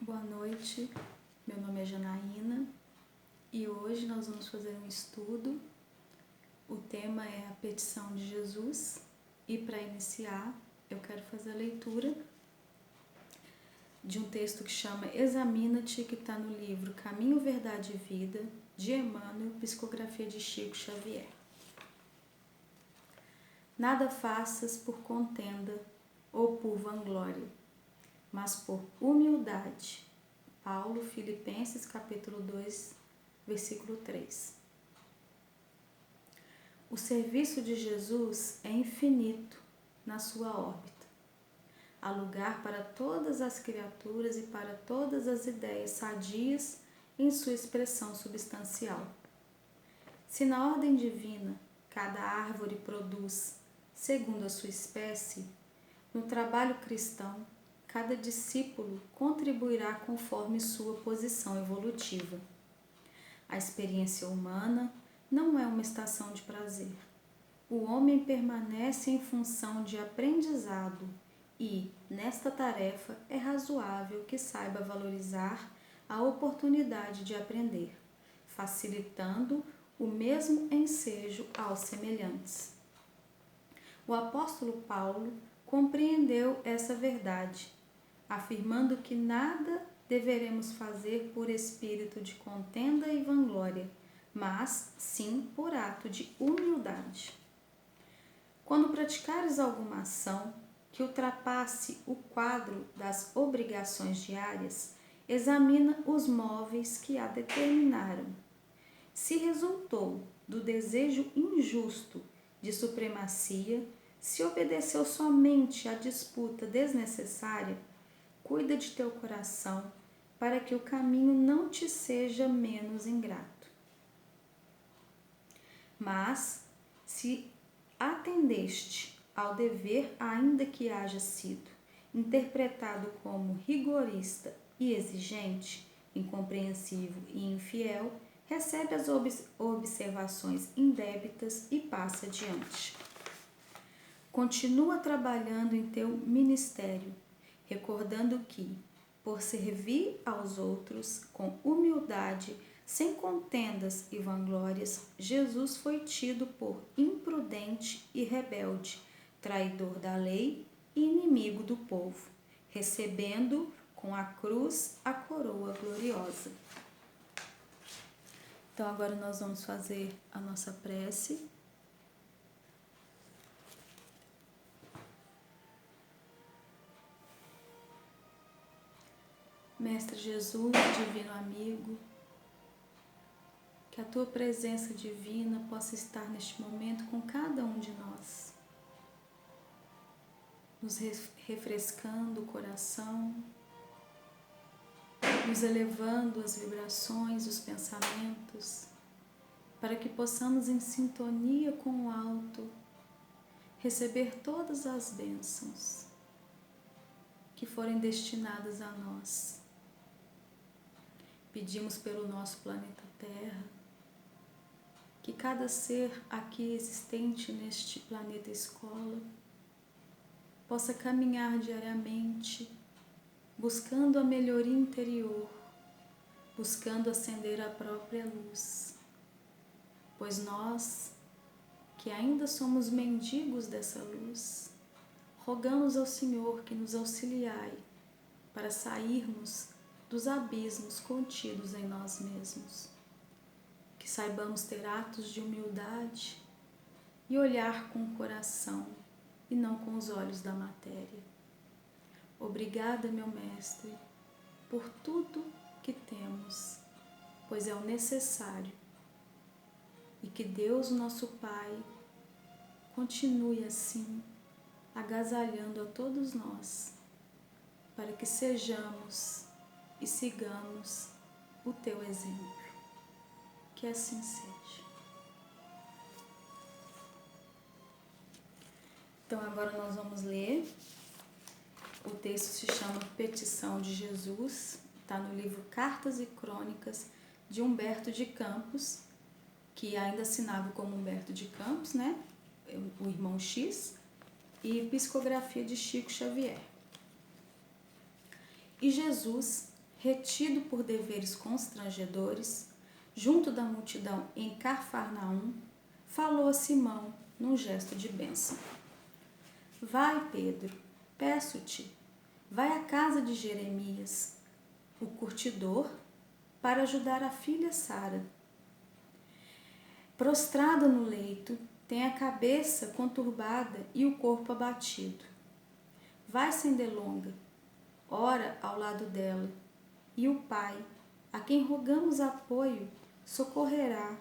Boa noite, meu nome é Janaína e hoje nós vamos fazer um estudo. O tema é a petição de Jesus e para iniciar eu quero fazer a leitura de um texto que chama Examina-te, que está no livro Caminho, Verdade e Vida, de Emmanuel, psicografia de Chico Xavier. Nada faças por contenda ou por vanglória, mas por humildade. Paulo, Filipenses, capítulo 2, versículo 3. O serviço de Jesus é infinito na sua órbita. Há lugar para todas as criaturas e para todas as ideias sadias em sua expressão substancial. Se na ordem divina cada árvore produz, segundo a sua espécie, no trabalho cristão, cada discípulo contribuirá conforme sua posição evolutiva. A experiência humana não é uma estação de prazer. O homem permanece em função de aprendizado e, nesta tarefa, é razoável que saiba valorizar a oportunidade de aprender, facilitando o mesmo ensejo aos semelhantes. O apóstolo Paulo compreendeu essa verdade, afirmando que nada deveremos fazer por espírito de contenda e vanglória, mas sim por ato de humildade. Quando praticares alguma ação que ultrapasse o quadro das obrigações diárias, examina os móveis que a determinaram. Se resultou do desejo injusto de supremacia, se obedeceu somente à disputa desnecessária, cuida de teu coração para que o caminho não te seja menos ingrato. Mas, se atendeste ao dever, ainda que haja sido interpretado como rigorista e exigente, incompreensivo e infiel, recebe as observações indébitas e passa adiante. Continua trabalhando em teu ministério, recordando que, por servir aos outros com humildade, sem contendas e vanglórias, Jesus foi tido por imprudente e rebelde, traidor da lei e inimigo do povo, recebendo com a cruz a coroa gloriosa. Então agora nós vamos fazer a nossa prece. Mestre Jesus, divino amigo, que a tua presença divina possa estar neste momento com cada um de nós, nos refrescando o coração, nos elevando as vibrações, os pensamentos, para que possamos, em sintonia com o alto, receber todas as bênçãos que forem destinadas a nós. Pedimos pelo nosso planeta Terra, que cada ser aqui existente neste planeta escola possa caminhar diariamente, buscando a melhoria interior, buscando acender a própria luz. Pois nós, que ainda somos mendigos dessa luz, rogamos ao Senhor que nos auxiliai para sairmos dos abismos contidos em nós mesmos, que saibamos ter atos de humildade e olhar com o coração e não com os olhos da matéria. Obrigada, meu Mestre, por tudo que temos, pois é o necessário, e que Deus, nosso Pai, continue assim, agasalhando a todos nós, para que sejamos e sigamos o teu exemplo. Que assim seja. Então agora nós vamos ler. O texto se chama Petição de Jesus, está no livro Cartas e Crônicas de Humberto de Campos, que ainda assinava como Humberto de Campos, né? O irmão X, e psicografia de Chico Xavier. E Jesus retido por deveres constrangedores, junto da multidão em Cafarnaum, falou a Simão num gesto de bênção. Vai, Pedro, peço-te, vai à casa de Jeremias, o curtidor, para ajudar a filha Sara. Prostrada no leito, tem a cabeça conturbada e o corpo abatido. Vai sem delonga, ora ao lado dela, e o Pai, a quem rogamos apoio, socorrerá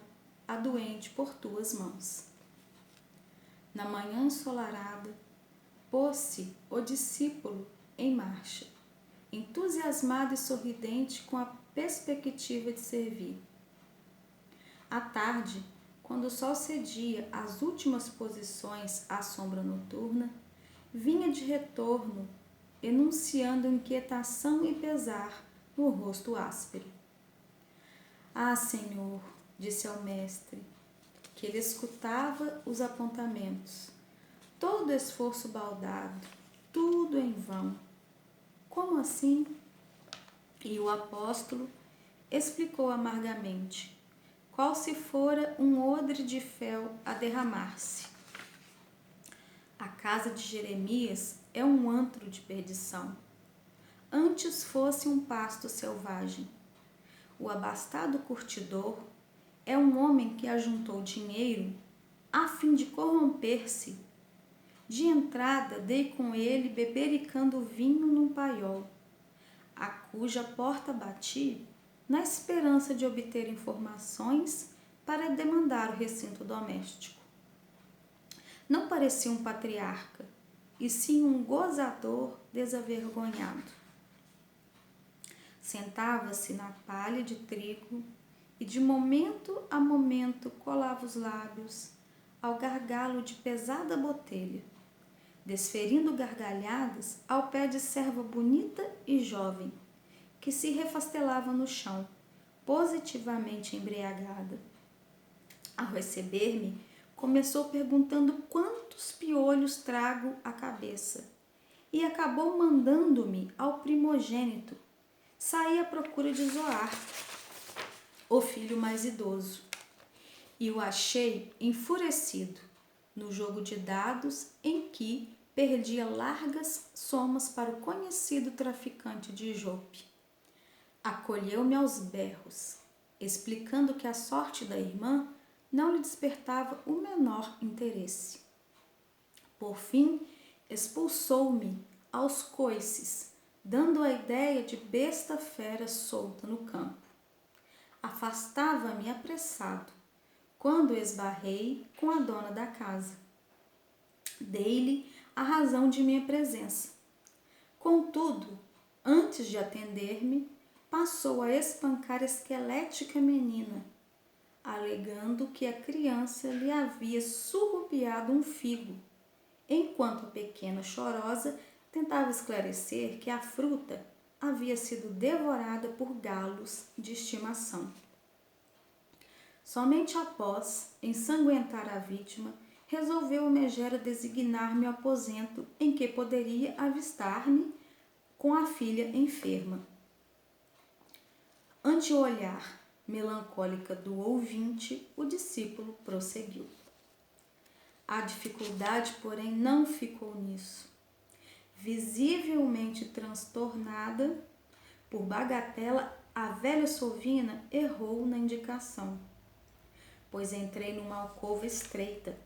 a doente por tuas mãos. Na manhã ensolarada, pôs-se o discípulo em marcha, entusiasmado e sorridente com a perspectiva de servir. À tarde, quando o sol cedia as últimas posições à sombra noturna, vinha de retorno, enunciando inquietação e pesar no rosto áspero. Ah, Senhor, disse ao mestre, que ele escutava os apontamentos. Todo esforço baldado, tudo em vão. Como assim? E o apóstolo explicou amargamente, qual se fora um odre de fel a derramar-se. A casa de Jeremias é um antro de perdição. Antes fosse um pasto selvagem. O abastado curtidor é um homem que ajuntou dinheiro a fim de corromper-se. De entrada dei com ele bebericando vinho num paiol, a cuja porta bati na esperança de obter informações para demandar o recinto doméstico. Não parecia um patriarca, e sim um gozador desavergonhado. Sentava-se na palha de trigo e de momento a momento colava os lábios ao gargalo de pesada botelha, desferindo gargalhadas ao pé de serva bonita e jovem, que se refastelava no chão, positivamente embriagada. Ao receber-me, começou perguntando quantos piolhos trago à cabeça e acabou mandando-me ao primogênito sair à procura de Zoar, o filho mais idoso, e o achei enfurecido no jogo de dados em que perdia largas somas para o conhecido traficante de Jope. Acolheu-me aos berros, explicando que a sorte da irmã não lhe despertava o menor interesse. Por fim, expulsou-me aos coices, dando a ideia de besta fera solta no campo. Afastava-me apressado, quando esbarrei com a dona da casa. Dei-lhe a razão de minha presença. Contudo, antes de atender-me, passou a espancar a esquelética menina, alegando que a criança lhe havia surrupiado um figo, enquanto a pequena chorosa tentava esclarecer que a fruta havia sido devorada por galos de estimação. Somente após ensanguentar a vítima, resolveu a megera designar-me o aposento em que poderia avistar-me com a filha enferma. Ante o olhar melancólica do ouvinte, o discípulo prosseguiu. A dificuldade, porém, não ficou nisso. Visivelmente transtornada por bagatela, a velha sovina errou na indicação, pois entrei numa alcova estreita,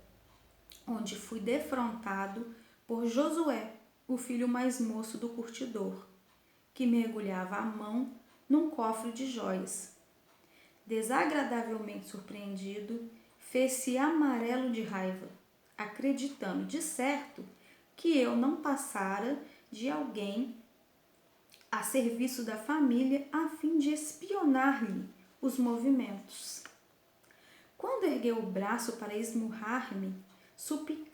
onde fui defrontado por Josué, o filho mais moço do curtidor, que mergulhava a mão num cofre de jóias. Desagradavelmente surpreendido, fez-se amarelo de raiva, acreditando de certo que eu não passara de alguém a serviço da família a fim de espionar-lhe os movimentos. Quando ergueu o braço para esmurrar-me,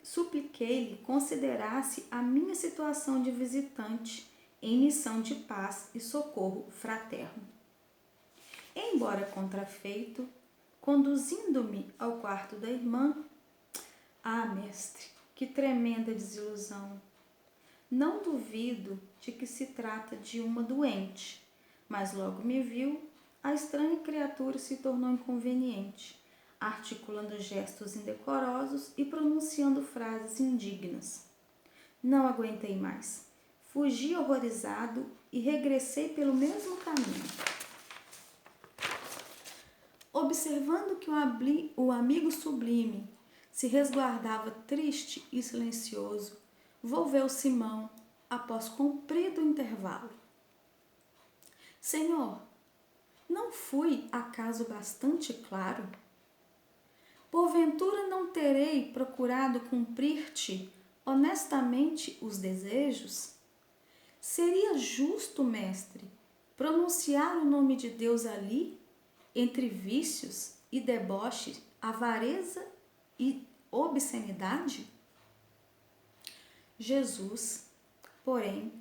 supliquei-lhe considerasse a minha situação de visitante em missão de paz e socorro fraterno. Embora contrafeito, conduzindo-me ao quarto da irmã, mestre, que tremenda desilusão! Não duvido de que se trata de uma doente, Mas logo me viu, a estranha criatura se tornou inconveniente, articulando gestos indecorosos e pronunciando frases indignas. Não aguentei mais. Fugi horrorizado e regressei pelo mesmo caminho. Observando que o amigo sublime se resguardava triste e silencioso, volveu Simão após comprido intervalo. Senhor, não fui acaso bastante claro? Porventura não terei procurado cumprir-te honestamente os desejos? Seria justo, mestre, pronunciar o nome de Deus ali, entre vícios e deboche, avareza e obscenidade? Jesus, porém,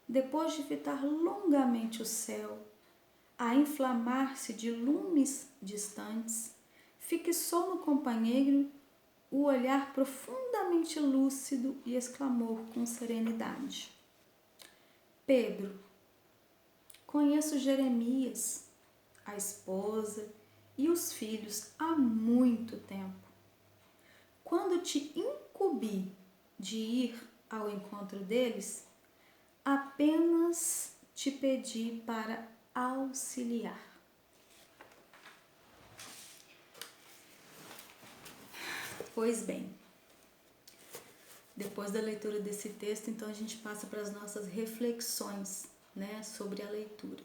depois de fitar longamente o céu, a inflamar-se de lumes distantes, fixou no companheiro o olhar profundamente lúcido e exclamou com serenidade: Pedro, conheço Jeremias, a esposa e os filhos há muito tempo. Quando te incumbi de ir ao encontro deles, apenas te pedi para auxiliar. Pois bem, depois da leitura desse texto, então a gente passa para as nossas reflexões, né, sobre a leitura.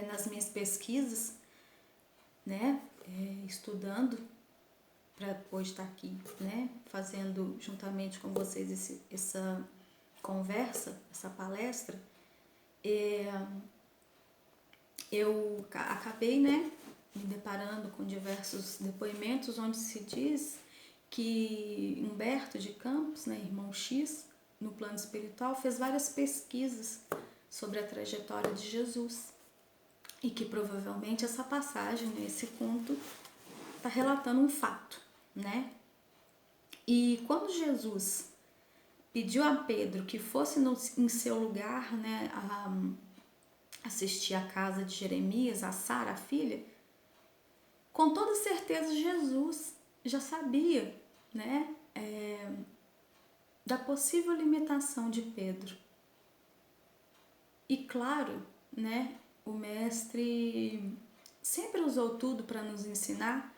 Nas minhas pesquisas, né, estudando para hoje estar aqui, né, fazendo juntamente com vocês essa conversa, essa palestra, eu acabei, né, me deparando com diversos depoimentos onde se diz que Humberto de Campos, né, irmão X, no plano espiritual, fez várias pesquisas sobre a trajetória de Jesus e que provavelmente essa passagem, né, esse conto, está relatando um fato, né? E quando Jesus pediu a Pedro que fosse em seu lugar, né, assistir à casa de Jeremias, a Sara, a filha, com toda certeza Jesus já sabia, né, da possível limitação de Pedro. E claro, né, o mestre sempre usou tudo para nos ensinar.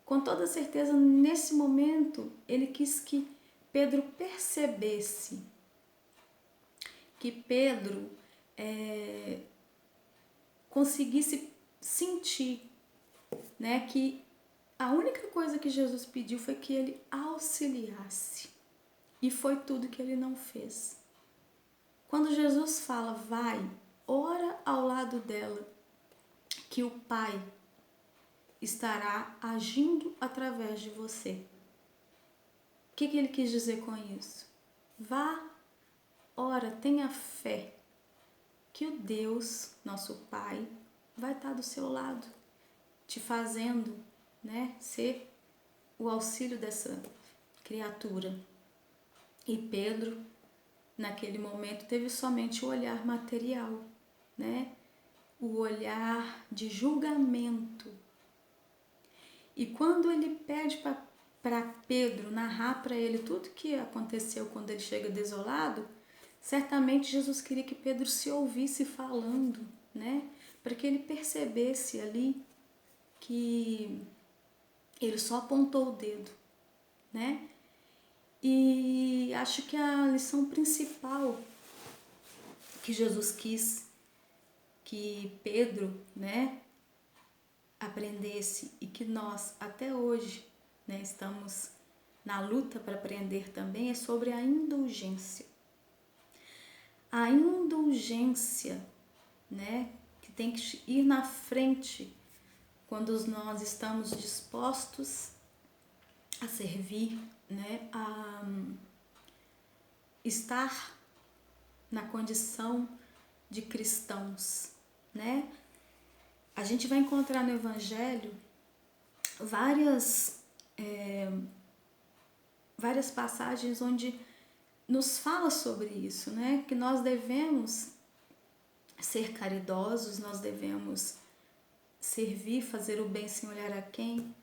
Com toda certeza, nesse momento, ele quis que Pedro percebesse, que Pedro conseguisse sentir, né, que a única coisa que Jesus pediu foi que ele auxiliasse. E foi tudo que ele não fez. Quando Jesus fala, vai, ora ao lado dela, que o Pai estará agindo através de você. O que ele quis dizer com isso? Vá, ora, tenha fé que o Deus, nosso Pai, vai estar do seu lado, te fazendo, né, ser o auxílio dessa criatura. E Pedro, naquele momento, teve somente o olhar material, né? O olhar de julgamento. E quando ele pede para Pedro narrar para ele tudo que aconteceu quando ele chega desolado, certamente Jesus queria que Pedro se ouvisse falando, né? Para que ele percebesse ali que ele só apontou o dedo, né? E acho que a lição principal que Jesus quis que Pedro, né, aprendesse e que nós até hoje, né, estamos na luta para aprender também é sobre a indulgência. A indulgência, né, que tem que ir na frente quando nós estamos dispostos a servir, né, a estar na condição de cristãos, né? A gente vai encontrar no Evangelho várias passagens onde nos fala sobre isso, né? Que nós devemos ser caridosos, nós devemos servir, fazer o bem sem olhar a quem,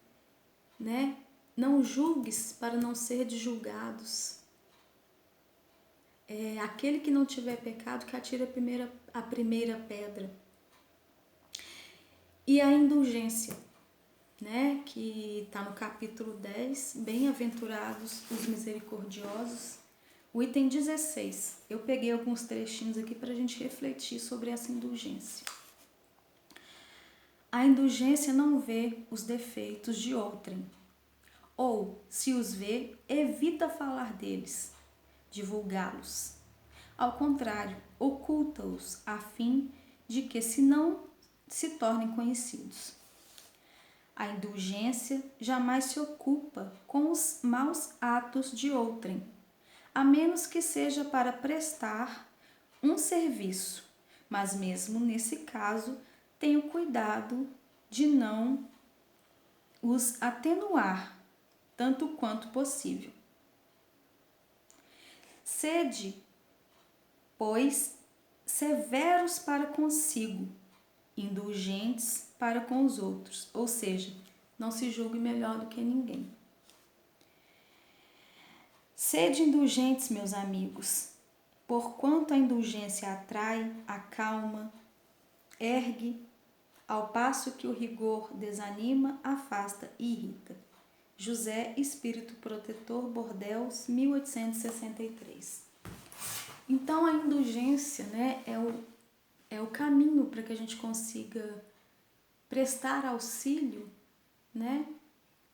né? Não julgues para não ser julgados. Aquele que não tiver pecado, que atire a primeira pedra. E a indulgência, né? Que está no capítulo 10, bem-aventurados os misericordiosos. O item 16, eu peguei alguns trechinhos aqui para a gente refletir sobre essa indulgência. A indulgência não vê os defeitos de outrem, ou, se os vê, evita falar deles, divulgá-los. Ao contrário, oculta-os a fim de que se não se tornem conhecidos. A indulgência jamais se ocupa com os maus atos de outrem, a menos que seja para prestar um serviço, mas mesmo nesse caso tenha cuidado de não os atenuar tanto quanto possível. Sede, pois, severos para consigo, indulgentes para com os outros, ou seja, não se julgue melhor do que ninguém. Sede indulgentes, meus amigos, porquanto a indulgência atrai, acalma, ergue, ao passo que o rigor desanima, afasta e irrita. José, Espírito Protetor, Bordeaux, 1863. Então, a indulgência, né, é o caminho para que a gente consiga prestar auxílio, né,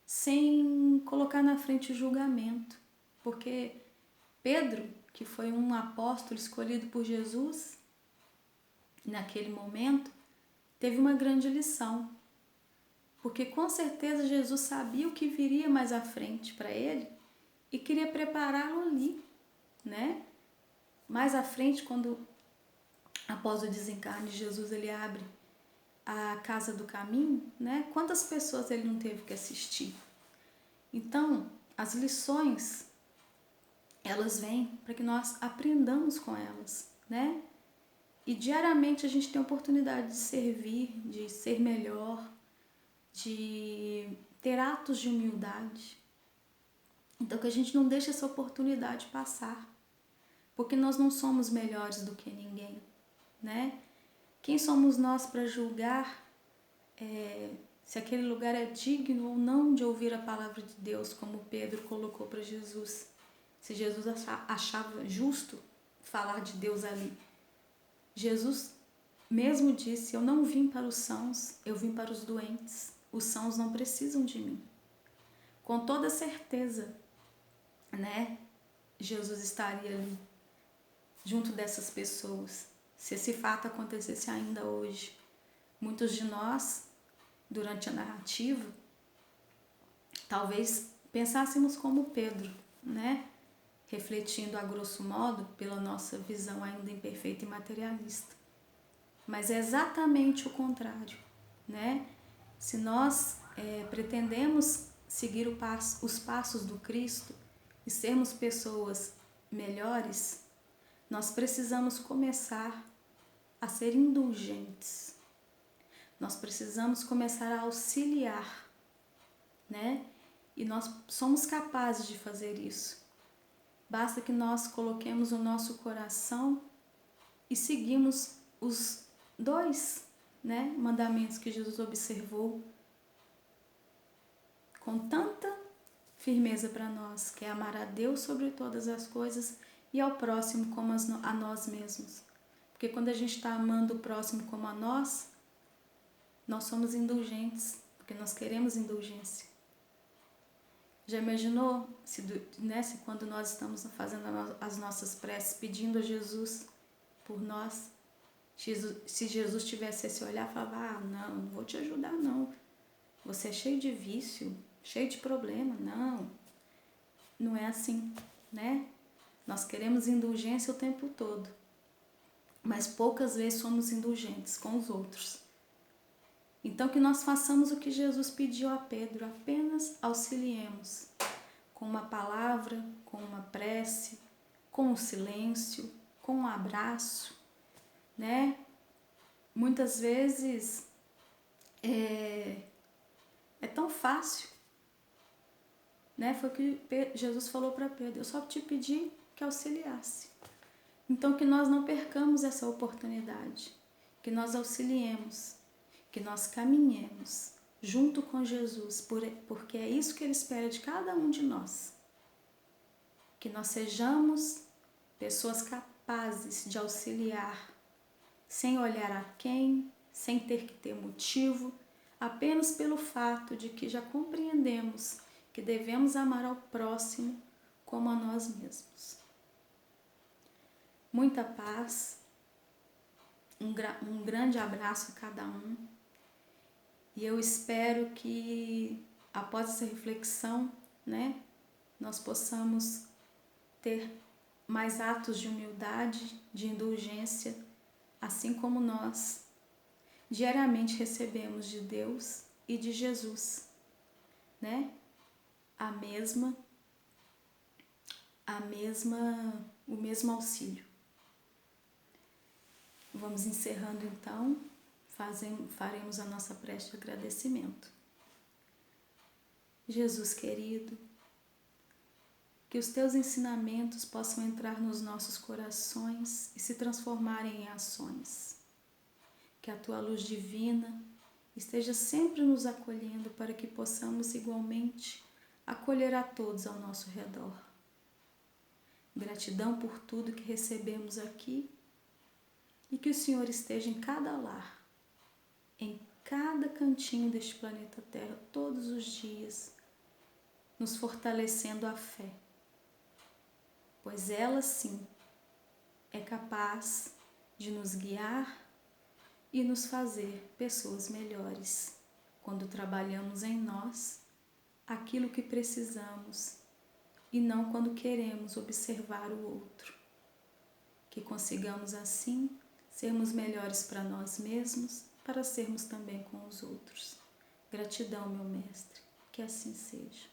sem colocar na frente o julgamento. Porque Pedro, que foi um apóstolo escolhido por Jesus, naquele momento, teve uma grande lição. Porque com certeza Jesus sabia o que viria mais à frente para ele e queria prepará-lo ali, né? Mais à frente, quando após o desencarne de Jesus, ele abre a Casa do Caminho, né? Quantas pessoas ele não teve que assistir? Então, as lições, elas vêm para que nós aprendamos com elas, né? E diariamente a gente tem a oportunidade de servir, de ser melhor, de ter atos de humildade. Então, que a gente não deixe essa oportunidade passar, porque nós não somos melhores do que ninguém, né? Quem somos nós para julgar se aquele lugar é digno ou não de ouvir a palavra de Deus, como Pedro colocou para Jesus? Se Jesus achava justo falar de Deus ali. Jesus mesmo disse: eu não vim para os sãos, eu vim para os doentes. Os sãos não precisam de mim. Com toda certeza, né? Jesus estaria ali, junto dessas pessoas. Se esse fato acontecesse ainda hoje, muitos de nós, durante a narrativa, talvez pensássemos como Pedro, né? Refletindo a grosso modo pela nossa visão ainda imperfeita e materialista. Mas é exatamente o contrário, né? Se nós pretendemos seguir os passos do Cristo e sermos pessoas melhores, nós precisamos começar a ser indulgentes. Nós precisamos começar a auxiliar, né? E nós somos capazes de fazer isso. Basta que nós coloquemos o nosso coração e seguimos os 2, né, mandamentos que Jesus observou com tanta firmeza para nós, que é amar a Deus sobre todas as coisas e ao próximo como a nós mesmos. Porque quando a gente está amando o próximo como a nós somos indulgentes, porque nós queremos indulgência. Já imaginou se quando nós estamos fazendo as nossas preces, pedindo a Jesus por nós, se Jesus tivesse esse olhar, falava: não vou te ajudar não, você é cheio de vício, cheio de problema. Não é assim, né? Nós queremos indulgência o tempo todo, mas poucas vezes somos indulgentes com os outros. Então que nós façamos o que Jesus pediu a Pedro, apenas auxiliemos com uma palavra, com uma prece, com um silêncio, com um abraço, né? muitas vezes é tão fácil, né? Foi o que Jesus falou para Pedro: eu só te pedi que auxiliasse. Então, que nós não percamos essa oportunidade, que nós auxiliemos, que nós caminhemos junto com Jesus, porque é isso que Ele espera de cada um de nós. Que nós sejamos pessoas capazes de auxiliar, sem olhar a quem, sem ter que ter motivo, apenas pelo fato de que já compreendemos que devemos amar ao próximo como a nós mesmos. Muita paz, um grande abraço a cada um, e eu espero que após essa reflexão, né, nós possamos ter mais atos de humildade, de indulgência, assim como nós diariamente recebemos de Deus e de Jesus, né, o mesmo auxílio. Vamos encerrando então, faremos a nossa prece de agradecimento. Jesus querido, que os teus ensinamentos possam entrar nos nossos corações e se transformarem em ações. Que a tua luz divina esteja sempre nos acolhendo para que possamos igualmente acolher a todos ao nosso redor. Gratidão por tudo que recebemos aqui e que o Senhor esteja em cada lar, em cada cantinho deste planeta Terra, todos os dias, nos fortalecendo a fé, pois ela sim é capaz de nos guiar e nos fazer pessoas melhores quando trabalhamos em nós aquilo que precisamos e não quando queremos observar o outro. Que consigamos assim sermos melhores para nós mesmos, para sermos também com os outros. Gratidão, meu mestre, que assim seja.